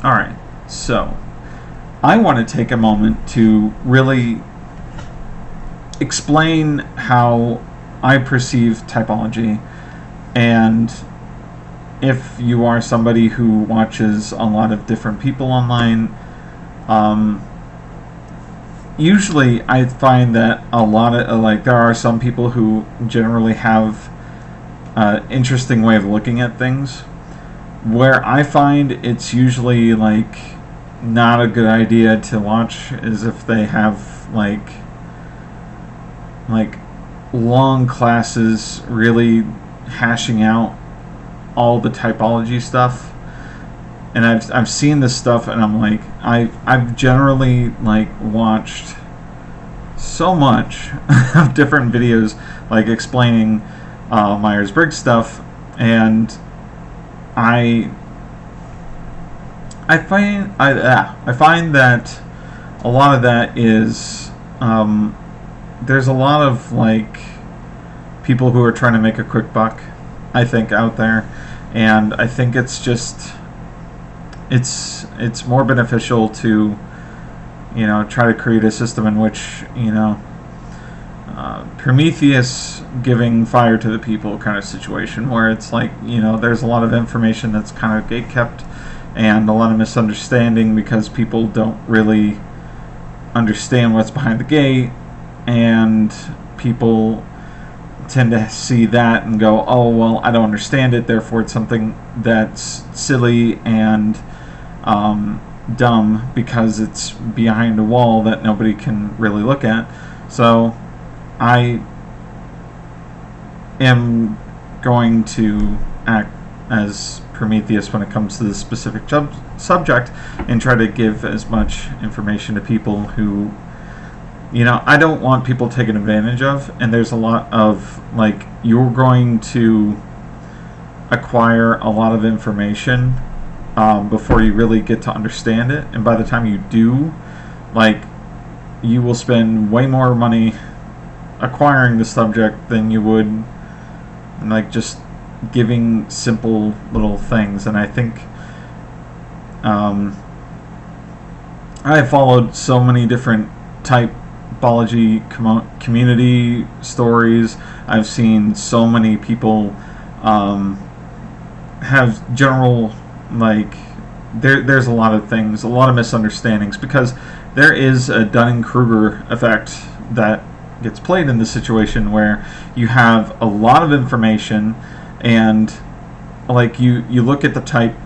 Alright, so I want to take a moment to really explain how I perceive typology, and if you are somebody who watches a lot of different people online, usually I find that a lot of, there are some people who generally have an interesting way of looking at things, where I find it's usually not a good idea to watch is if they have like long classes really hashing out all the typology stuff. And I've seen this stuff, and I'm like, I've generally watched so much of different videos explaining Myers-Briggs stuff, and I find that a lot of that is there's a lot of people who are trying to make a quick buck, I think, out there, and I think it's just it's more beneficial to try to create a system in which Prometheus giving fire to the people kind of situation, where it's there's a lot of information that's kind of gatekept and a lot of misunderstanding because people don't really understand what's behind the gate, and people tend to see that and go, oh, well, I don't understand it, therefore it's something that's silly and dumb because it's behind a wall that nobody can really look at. So I am going to act as Prometheus when it comes to this specific subject and try to give as much information to people who I don't want people taken advantage of. And there's a lot of you're going to acquire a lot of information before you really get to understand it, and by the time you do, you will spend way more money acquiring the subject than you would just giving simple little things. And I think I have followed so many different typology community stories. I've seen so many people have general there's a lot of things, a lot of misunderstandings, because there is a Dunning-Kruger effect that gets played in this situation where you have a lot of information, and you look at the type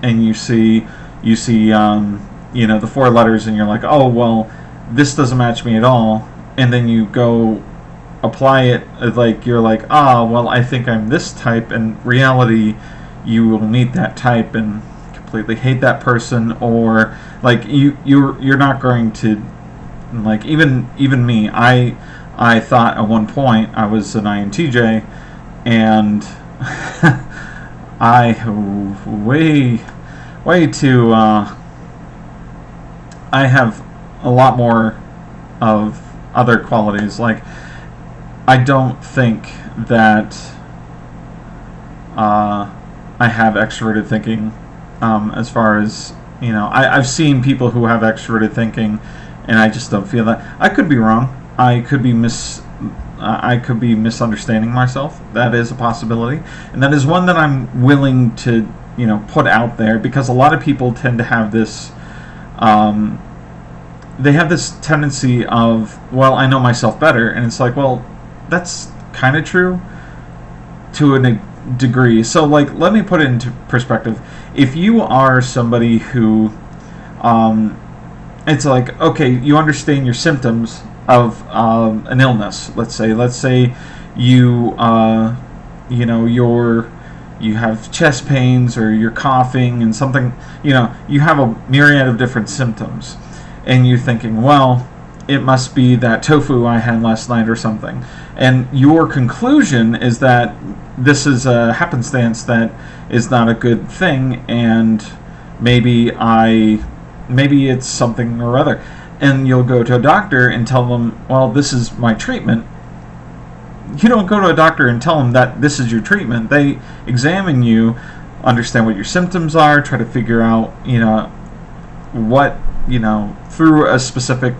and you see the 4 letters, and you're like, oh, well, this doesn't match me at all, and then you go apply it, you're like, well, I think I'm this type, and reality you will meet that type and completely hate that person, or you're not going to even me. I thought at one point I was an INTJ, and I way too I have a lot more of other qualities. I don't think that I have extroverted thinking, as far as I've seen people who have extroverted thinking, and I just don't feel that. I could be wrong. I could be misunderstanding myself. That is a possibility, and that is one that I'm willing to put out there, because a lot of people tend to have this they have this tendency of, well, I know myself better, and it's well, that's kind of true to a degree. So let me put it into perspective. If you are somebody who it's okay, you understand your symptoms of an illness. Let's say you you have chest pains, or you're coughing and something, you have a myriad of different symptoms, and you're thinking, well, it must be that tofu I had last night or something, and your conclusion is that this is a happenstance that is not a good thing, and maybe it's something or other, and you'll go to a doctor and tell them, well, this is my treatment. You don't go to a doctor and tell them that this is your treatment. They examine you, understand what your symptoms are, try to figure out, what, through a specific,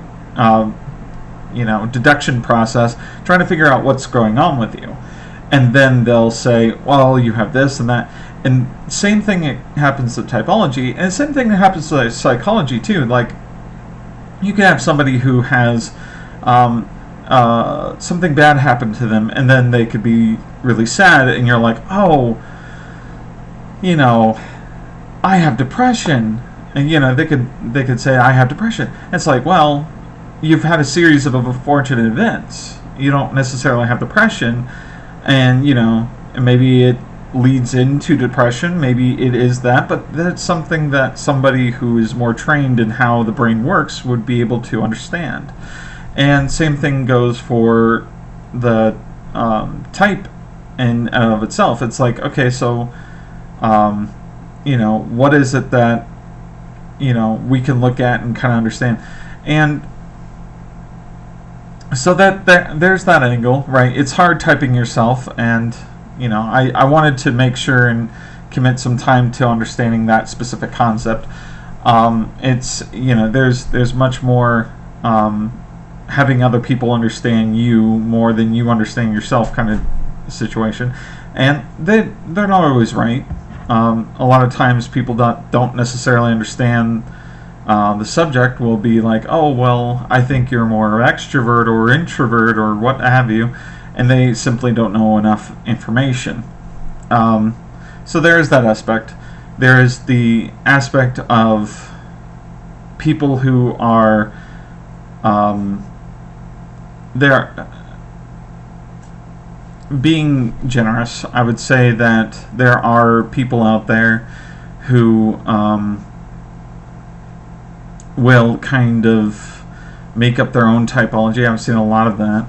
deduction process, trying to figure out what's going on with you. And then they'll say, well, you have this and that. And same thing happens to typology, and the same thing that happens to psychology too. Like, you can have somebody who has something bad happen to them, and then they could be really sad, and you're like, oh, I have depression, and they could say, I have depression. It's like, well, you've had a series of unfortunate events. You don't necessarily have depression, and maybe it leads into depression, maybe it is that, but that's something that somebody who is more trained in how the brain works would be able to understand. And same thing goes for the type in and of itself. It's like, okay, so what is it that we can look at and kind of understand. And so that there's that angle, right? It's hard typing yourself, and I wanted to make sure and commit some time to understanding that specific concept. It's there's much more having other people understand you more than you understand yourself kind of situation, and they're not always right. A lot of times people don't necessarily understand the subject. Will be like, oh, well, I think you're more extrovert or introvert or what have you, and they simply don't know enough information. So there's that aspect. There is the aspect of people who are they're being generous. I would say that there are people out there who will kind of make up their own typology. I've seen a lot of that.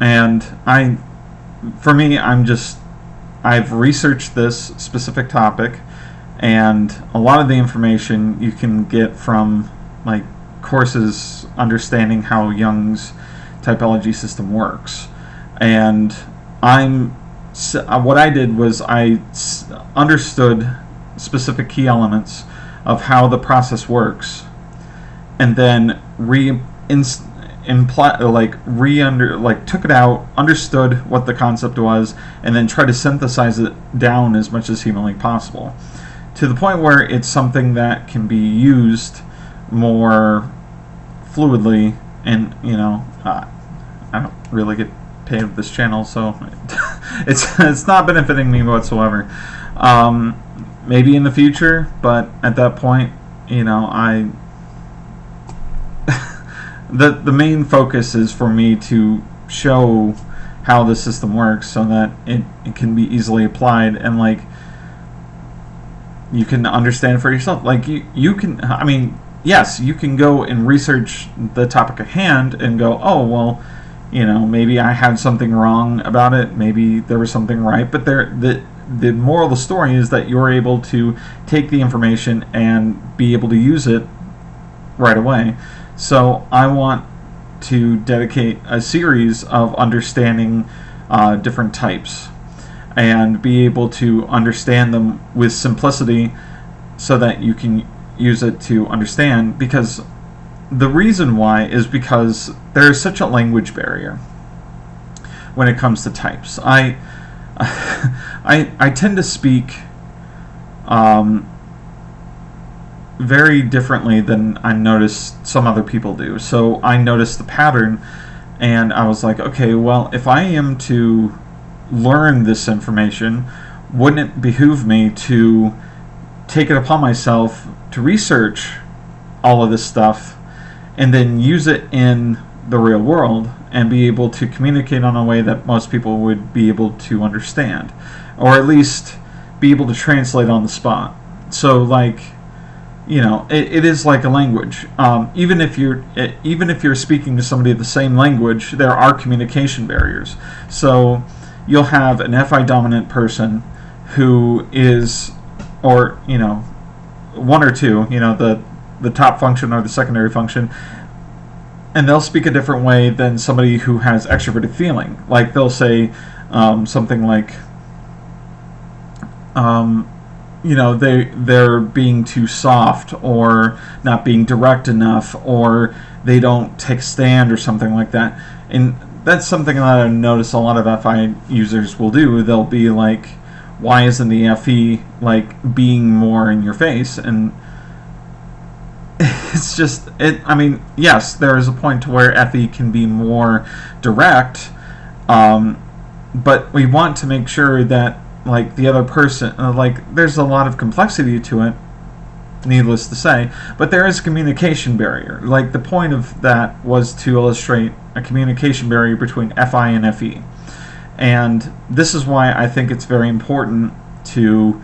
And I've researched this specific topic, and a lot of the information you can get from like courses understanding how Jung's typology system works. And what I did was I understood specific key elements of how the process works, and then took it out, understood what the concept was, and then tried to synthesize it down as much as humanly possible, to the point where it's something that can be used more fluidly. And I don't really get paid with this channel, so it's not benefiting me whatsoever. Maybe in the future, but at that point, the main focus is for me to show how the system works so that it can be easily applied, and like you can understand for yourself. Like you can, yes, you can go and research the topic at hand and go, oh, well, maybe I had something wrong about it, maybe there was something right, but the moral of the story is that you're able to take the information and be able to use it right away. So I want to dedicate a series of understanding different types and be able to understand them with simplicity so that you can use it to understand. Because the reason why is because there is such a language barrier when it comes to types. I tend to speak very differently than I noticed some other people do. So I noticed the pattern, and I was like, okay, well, if I am to learn this information, wouldn't it behoove me to take it upon myself to research all of this stuff and then use it in the real world and be able to communicate on a way that most people would be able to understand, or at least be able to translate on the spot. So like, it is like a language. Even if you're speaking to somebody of the same language, there are communication barriers. So you'll have an FI dominant person who is, or one or two, the top function or the secondary function, and they'll speak a different way than somebody who has extroverted feeling. Like they'll say something like, they're being too soft or not being direct enough, or they don't take a stand or something like that. And that's something that I've noticed a lot of FI users will do. They'll be like, why isn't the FE like being more in your face? And it's just I mean, yes, there is a point to where FE can be more direct, but we want to make sure that like the other person, like there's a lot of complexity to it, needless to say, but there is a communication barrier. Like the point of that was to illustrate a communication barrier between FI and FE. And this is why I think it's very important to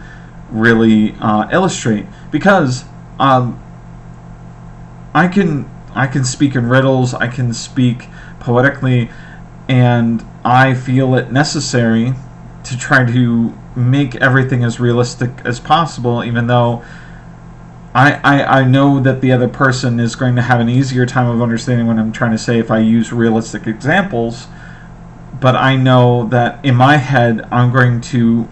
really illustrate, because I can speak in riddles, I can speak poetically, and I feel it necessary to try to make everything as realistic as possible, even though I know that the other person is going to have an easier time of understanding what I'm trying to say if I use realistic examples. But I know that in my head, I'm going to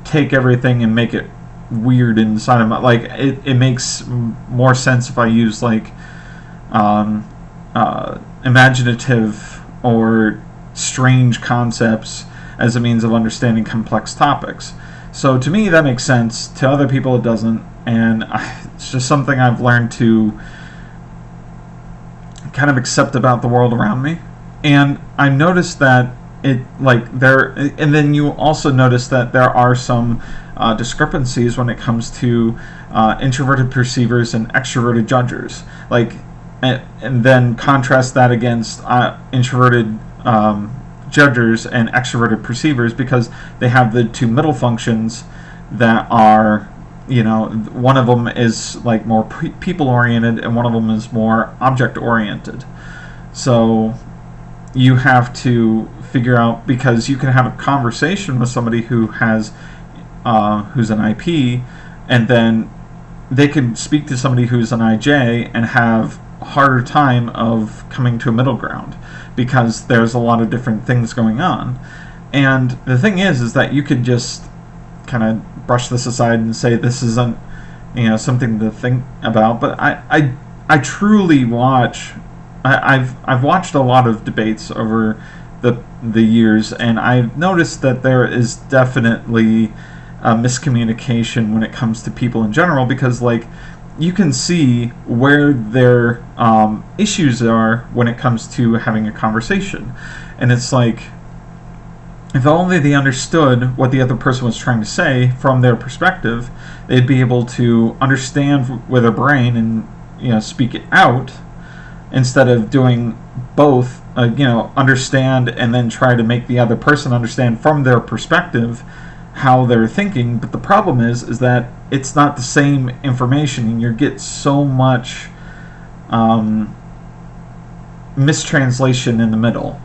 take everything and make it weird inside of my... Like, it makes more sense if I use, like, imaginative or strange concepts as a means of understanding complex topics. So to me, that makes sense. To other people, it doesn't. And it's just something I've learned to kind of accept about the world around me. And I noticed that and then you also notice that there are some discrepancies when it comes to introverted perceivers and extroverted judgers. Like, and then contrast that against introverted judgers and extroverted perceivers, because they have the two middle functions that are, one of them is like more people oriented and one of them is more object oriented. So you have to figure out, because you can have a conversation with somebody who has who's an IP, and then they can speak to somebody who's an IJ and have a harder time of coming to a middle ground, because there's a lot of different things going on. And the thing is that you could just kind of brush this aside and say this isn't something to think about. But I truly watch. I've watched a lot of debates over the years, and I've noticed that there is definitely a miscommunication when it comes to people in general, because like you can see where their issues are when it comes to having a conversation. And it's like, if only they understood what the other person was trying to say from their perspective, they'd be able to understand with their brain and speak it out, instead of doing both, understand and then try to make the other person understand from their perspective how they're thinking. But the problem is that it's not the same information, and you get so much mistranslation in the middle.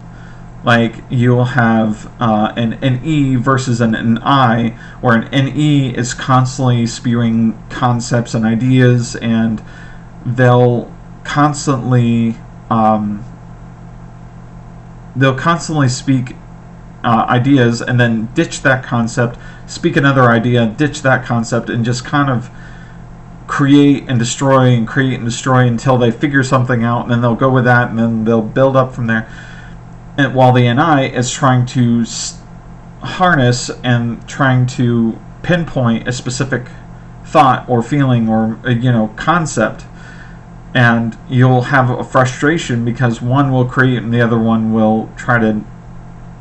Like, you'll have an E versus an I, where an NE is constantly spewing concepts and ideas, and they'll constantly speak ideas and then ditch that concept, speak another idea, ditch that concept, and just kind of create and destroy until they figure something out, and then they'll go with that, and then they'll build up from there. And while the NI is trying to harness and trying to pinpoint a specific thought or feeling or concept. And you'll have a frustration because one will create and the other one will try to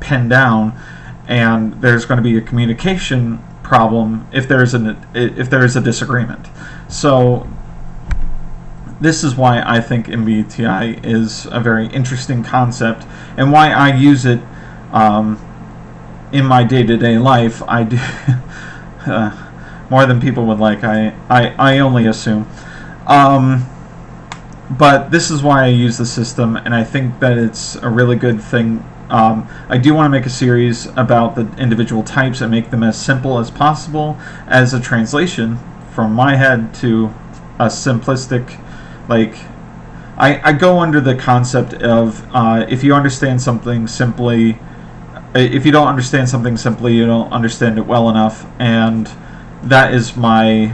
pin down, and there's going to be a communication problem if there is a disagreement. So this is why I think MBTI is a very interesting concept, and why I use it in my day-to-day life. I do more than people would like. I only assume. But this is why I use the system, and I think that it's a really good thing. I do want to make a series about the individual types and make them as simple as possible as a translation from my head to a simplistic, like, I go under the concept of if you understand something simply, if you don't understand something simply, you don't understand it well enough. And that is my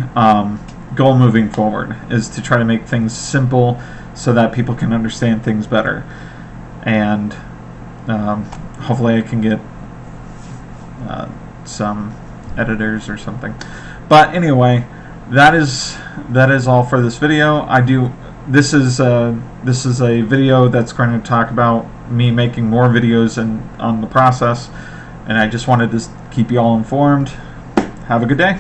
goal moving forward, is to try to make things simple so that people can understand things better. And hopefully I can get some editors or something. But anyway, that is all for this video. This is a video that's going to talk about me making more videos and on the process, and I just wanted to keep you all informed. Have a good day.